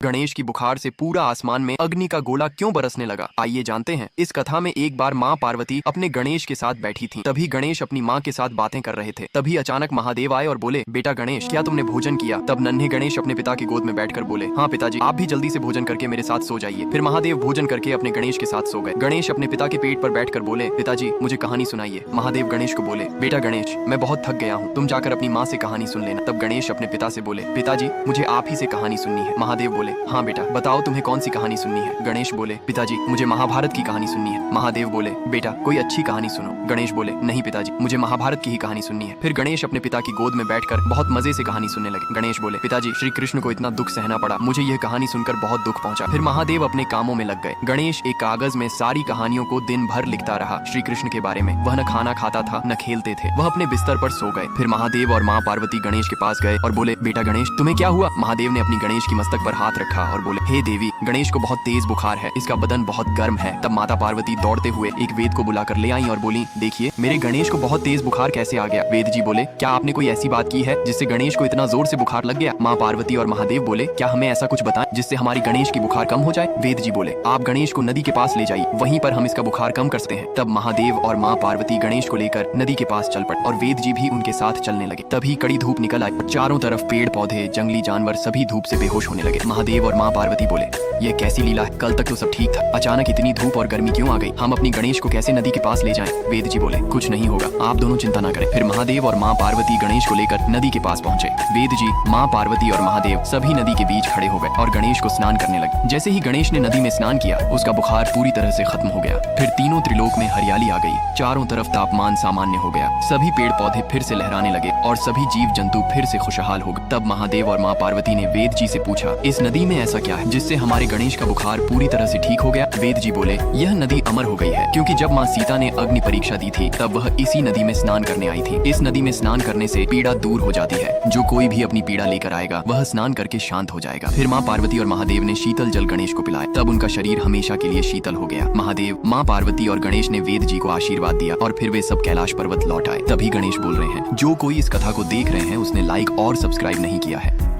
गणेश की बुखार से पूरा आसमान में अग्नि का गोला क्यों बरसने लगा, आइए जानते हैं। इस कथा में एक बार माँ पार्वती अपने गणेश के साथ बैठी थीं। तभी गणेश अपनी माँ के साथ बातें कर रहे थे। तभी अचानक महादेव आए और बोले, बेटा गणेश, क्या तुमने भोजन किया? तब नन्हे गणेश अपने पिता की गोद में बैठकर बोले, हाँ पिताजी, आप भी जल्दी से भोजन करके मेरे साथ सो जाइए। फिर महादेव भोजन करके अपने गणेश के साथ सो गए। गणेश अपने पिता के पेट पर बैठकर बोले, पिताजी मुझे कहानी सुनाइए। महादेव गणेश को बोले, बेटा गणेश, मैं बहुत थक गया हूँ, तुम जाकर अपनी माँ से कहानी सुन लेना। तब गणेश अपने पिता से बोले, पिताजी मुझे आप ही से कहानी सुननी है। महादेव बोले, हाँ बेटा बताओ, तुम्हें कौन सी कहानी सुननी है? गणेश बोले, पिताजी मुझे महाभारत की कहानी सुननी है। महादेव बोले, बेटा कोई अच्छी कहानी सुनो। गणेश बोले, नहीं पिताजी, मुझे महाभारत की ही कहानी सुननी है। फिर गणेश अपने पिता की गोद में बैठकर बहुत मजे से कहानी सुनने लगे। गणेश बोले, पिताजी श्री कृष्ण को इतना दुख सहना पड़ा, मुझे यह कहानी सुनकर बहुत दुख पहुंचा। फिर महादेव अपने कामों में लग गए। गणेश एक कागज में सारी कहानियों को दिन भर लिखता रहा श्री कृष्ण के बारे में। वह न खाना खाता था न खेलते थे, वह अपने बिस्तर पर सो गए। फिर महादेव और माँ पार्वती गणेश के पास गए और बोले, बेटा गणेश तुम्हें क्या हुआ? महादेव ने अपनी गणेश की मस्तक पर हाथ रखा और बोले, हे देवी, गणेश को बहुत तेज बुखार है, इसका बदन बहुत गर्म है। तब माता पार्वती दौड़ते हुए एक वेद को बुलाकर ले आई और बोली, देखिए मेरे गणेश को बहुत तेज बुखार कैसे आ गया? वेद जी बोले, क्या आपने कोई ऐसी बात की है जिससे गणेश को इतना जोर से बुखार लग गया? माँ पार्वती और महादेव बोले, क्या हमें ऐसा कुछ बताएं जिससे हमारी गणेश की बुखार कम हो जाए? वेद जी बोले, आप गणेश को नदी के पास ले जाइए, वहीं पर हम इसका बुखार कम कर सकते हैं। तब महादेव और माँ पार्वती गणेश को लेकर नदी के पास चल पड़े और वेद जी भी उनके साथ चलने लगे। तभी कड़ी धूप निकल आई, चारों तरफ पेड़ पौधे जंगली जानवर सभी धूप से बेहोश होने लगे। महादेव और माँ पार्वती बोले, ये कैसी लीला है? कल तक तो सब ठीक था, अचानक इतनी धूप और गर्मी क्यों आ गई? हम अपनी गणेश को कैसे नदी के पास ले जाएं? वेद जी बोले, कुछ नहीं होगा, आप दोनों चिंता न करें। फिर महादेव और माँ पार्वती गणेश को लेकर नदी के पास पहुंचे। वेद जी, माँ पार्वती और महादेव सभी नदी के बीच खड़े हो गए और गणेश को स्नान करने लगे। जैसे ही गणेश ने नदी में स्नान किया, उसका बुखार पूरी तरह से खत्म हो गया। फिर तीनों त्रिलोक में हरियाली आ गई, चारों तरफ तापमान सामान्य हो गया, सभी पेड़ पौधे फिर से लहराने लगे और सभी जीव जंतु फिर से खुशहाल हो गए। तब महादेव और माँ पार्वती ने वेद जी से पूछा, इस नदी में ऐसा क्या है जिससे हमारे गणेश का बुखार पूरी तरह से ठीक हो गया? वेद जी बोले, यह नदी अमर हो गई है, क्योंकि जब माँ सीता ने अग्नि परीक्षा दी थी तब वह इसी नदी में स्नान करने आई थी। इस नदी में स्नान करने से पीड़ा दूर हो जाती है, जो कोई भी अपनी पीड़ा लेकर आएगा वह स्नान करके शांत हो जाएगा। फिर माँ पार्वती और महादेव ने शीतल जल गणेश को पिलाया, तब उनका शरीर हमेशा के लिए शीतल हो गया। महादेव, माँ पार्वती और गणेश ने वेद जी को आशीर्वाद दिया और फिर वे सब कैलाश पर्वत लौट आए। तभी गणेश बोल रहे हैं, जो कोई इस कथा को देख रहे हैं उसने लाइक और सब्सक्राइब नहीं किया है।